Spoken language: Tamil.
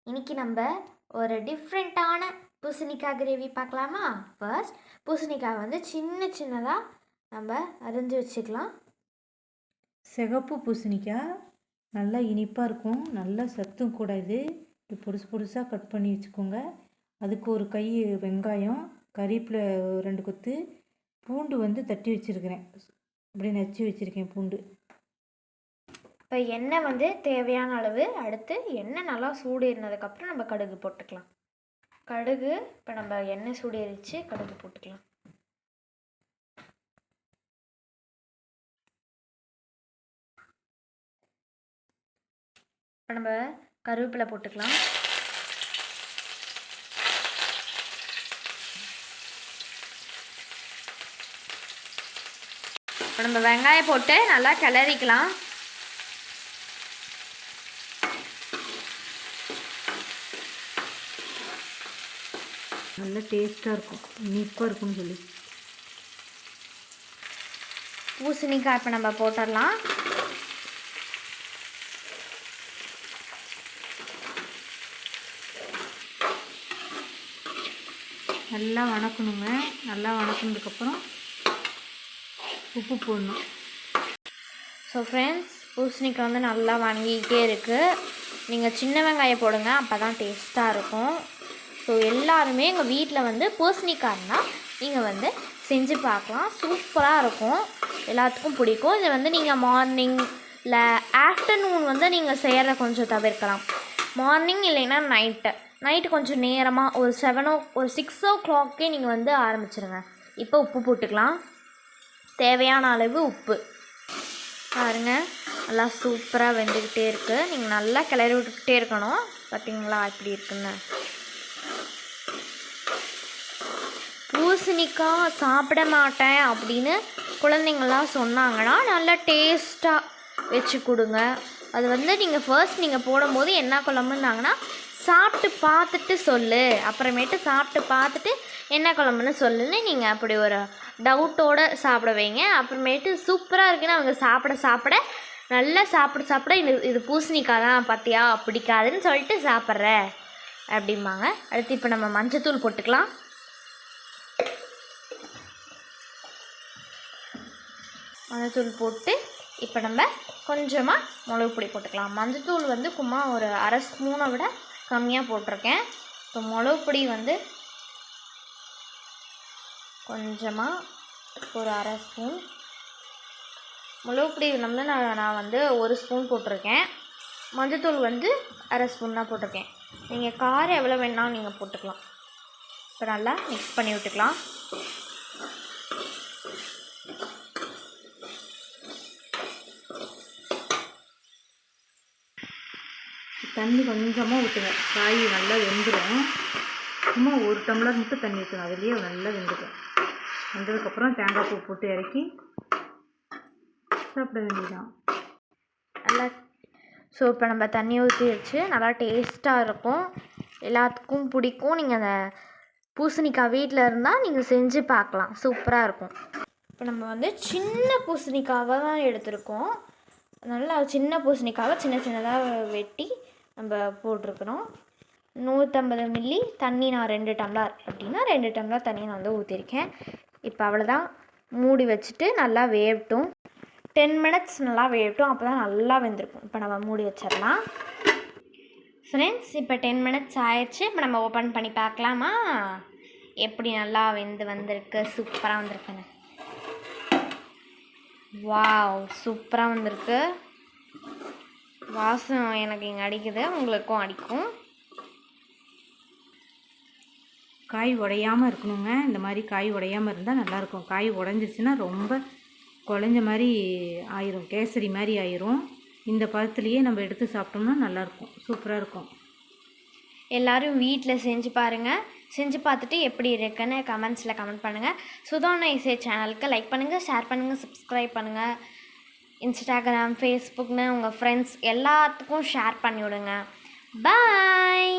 இன்றைக்கி நம்ம ஒரு டிஃப்ரெண்ட்டான பூசணிக்காய் கிரேவி பார்க்கலாமா? ஃபர்ஸ்ட் பூசணிக்காய் வந்து சின்ன சின்னதாக நம்ம அரிஞ்சு வச்சுக்கலாம். சிகப்பு பூசணிக்காய் நல்லா இனிப்பாக இருக்கும், நல்லா சத்தும் கூட. இது பொடுசு பொடுசாக கட் பண்ணி வச்சுக்கோங்க. அதுக்கு ஒரு கை வெங்காயம், கறிவேப்பிலை 2 கொத்து, பூண்டு வந்து தட்டி வச்சுருக்கிறேன், அப்படியே நச்சு வச்சுருக்கேன் பூண்டு. இப்போ எண்ணெய் வந்து தேவையான அளவு. அடுத்து எண்ணெய் நல்லா சூடு ஏறினதுக்கப்புறம் நம்ம கடுகு போட்டுக்கலாம். கடுகு இப்போ நம்ம எண்ணெய் சூடு ஏறிச்சு, கடுகு போட்டுக்கலாம். இப்போ நம்ம கருவேப்பிலை போட்டுக்கலாம். இப்போ நம்ம வெங்காயம் போட்டு நல்லா கிளறிக்கலாம். நல்லா டேஸ்ட்டாக இருக்கும், இனிப்பாக இருக்கும்னு சொல்லி. பூசணிக்காய் இப்போ நம்ம போட்டுடலாம். நல்லா வணக்கணுங்க. நல்லா வணக்கினதுக்கப்புறம் உப்பு போடணும். ஸோ ஃப்ரெண்ட்ஸ், பூசணிக்காய் வந்து நல்லா வணங்கிக்கிட்டே இருக்குது. நீங்கள் சின்ன வெங்காயம் போடுங்க, அப்போ தான் டேஸ்ட்டாக இருக்கும். ஸோ எல்லாருமே எங்கள் வீட்டில் வந்து பூசணிக்காய்னா நீங்கள் வந்து செஞ்சு பார்க்கலாம். சூப்பராக இருக்கும், எல்லாத்துக்கும் பிடிக்கும். இதை வந்து நீங்கள் மார்னிங் இல்லை ஆஃப்டர்நூன் வந்து நீங்கள் செய்கிறத கொஞ்சம் தவிர்க்கலாம். மார்னிங் இல்லைன்னா நைட்டு கொஞ்சம் நேரமாக ஒரு 6 o'clock நீங்கள் வந்து ஆரம்பிச்சிருங்க. இப்போ உப்பு போட்டுக்கலாம், தேவையான அளவு உப்பு. பாருங்கள், நல்லா சூப்பராக வெந்துக்கிட்டே இருக்குது. நீங்கள் நல்லா கிளறி விட்டுக்கிட்டே இருக்கணும். பார்த்தீங்களா எப்படி இருக்குன்னு? பூசணிக்காய் சாப்பிட மாட்டேன் அப்படின்னு குழந்தைங்கள்லாம் சொன்னாங்கன்னா நல்லா டேஸ்ட்டாக வச்சு கொடுங்க. அது வந்து நீங்கள் ஃபர்ஸ்ட் நீங்கள் போடும்போது என்ன குழம்புன்னாங்கன்னா சாப்பிட்டு பார்த்துட்டு சொல்லு, அப்புறமேட்டு சாப்பிட்டு பார்த்துட்டு என்ன குழம்புன்னு சொல்லுன்னு நீங்கள் அப்படி ஒரு டவுட்டோடு சாப்பிட வைங்க. அப்புறமேட்டு சூப்பராக இருக்குன்னு அவங்க சாப்பிட நல்லா சாப்பிட இது பூசணிக்காய் தான் பார்த்தியா பிடிக்காதுன்னு சொல்லிட்டு சாப்பிட்ற அப்படிம்பாங்க. அடுத்து இப்போ நம்ம மஞ்சத்தூள் போட்டுக்கலாம். மஞ்சத்தூள் போட்டு இப்போ நம்ம கொஞ்சமாக மிளகு பொடி போட்டுக்கலாம். மஞ்சத்தூள் வந்து சும்மா ஒரு 1/2 ஸ்பூனை விட கம்மியாக போட்டிருக்கேன். இப்போ மிளகு பொடி வந்து கொஞ்சமாக ஒரு 1/2 ஸ்பூன் மிளகு பொடி வந்து நான் வந்து 1 ஸ்பூன் போட்டிருக்கேன். மஞ்சத்தூள் வந்து 1/2 ஸ்பூன் தான் போட்டிருக்கேன். நீங்கள் காரம் எவ்வளோ வேணாலும் நீங்கள் போட்டுக்கலாம். இப்போ நல்லா மிக்ஸ் பண்ணி விட்டுக்கலாம். தண்ணி கொஞ்சமாக ஊற்றுங்க, காய் நல்லா வெந்துடும். சும்மா 1 டம்ளர் மட்டும் தண்ணி ஊற்றுங்க, அதுலேயே நல்லா வெந்துடும். வெந்ததுக்கப்புறம் தேங்காய் பூ போட்டு இறக்கி சாப்பிட வேண்டியதுதான். நல்லா ஸோ இப்போ நம்ம தண்ணி ஊற்றி வச்சு நல்லா டேஸ்ட்டாக இருக்கும், எல்லாத்துக்கும் பிடிக்கும். நீங்கள் அந்த பூசணிக்காய் வீட்டில் இருந்தால் நீங்கள் செஞ்சு பார்க்கலாம், சூப்பராக இருக்கும். இப்போ நம்ம வந்து சின்ன பூசணிக்காவை தான் எடுத்துருக்கோம். நல்லா சின்ன பூசணிக்காவை சின்னதாக வெட்டி நம்ம போட்டிருக்கிறோம். 150 மில்லி தண்ணி, நான் 2 டம்ளர் அப்படின்னா 2 டம்ளர் தண்ணி நான் வந்து ஊற்றிருக்கேன். இப்போ அவ்வளோதான், மூடி வச்சுட்டு நல்லா வேகட்டும். 10 minutes நல்லா வேகட்டும், அப்போ தான் நல்லா வெந்திருக்கும். இப்போ நம்ம மூடி வச்சிடலாம். ஃப்ரெண்ட்ஸ், இப்போ 10 minutes ஆயிடுச்சு. இப்போ நம்ம ஓப்பன் பண்ணி பார்க்கலாமா எப்படி நல்லா வந்திருக்கு? சூப்பராக வந்திருக்குன்னு. வாவ், சூப்பராக வந்திருக்கு. வாசம் எனக்கு இங்கே அடிக்குது, உங்களுக்கும் அடிக்கும். காய் உடையாமல் இருக்கணுங்க. இந்த மாதிரி காய் உடையாமல் இருந்தால் நல்லாயிருக்கும். காய் உடஞ்சிருச்சுன்னா ரொம்ப குழஞ்ச மாதிரி ஆயிரும், கேசரி மாதிரி ஆயிரும். இந்த பழத்துலேயே நம்ம எடுத்து சாப்பிட்டோம்னா நல்லாயிருக்கும், சூப்பராக இருக்கும். எல்லோரும் வீட்டில் செஞ்சு பாருங்கள். செஞ்சு பார்த்துட்டு எப்படி இருக்குன்னு கமெண்ட்ஸில் கமெண்ட் பண்ணுங்கள். சுதா நைசே சேனலுக்கு லைக் பண்ணுங்கள், ஷேர் பண்ணுங்கள், சப்ஸ்கிரைப் பண்ணுங்கள். இன்ஸ்டாகிராம், ஃபேஸ்புக்னு உங்கள் ஃப்ரெண்ட்ஸ் எல்லாத்துக்கும் ஷேர் பண்ணி விடுங்க. பாய்.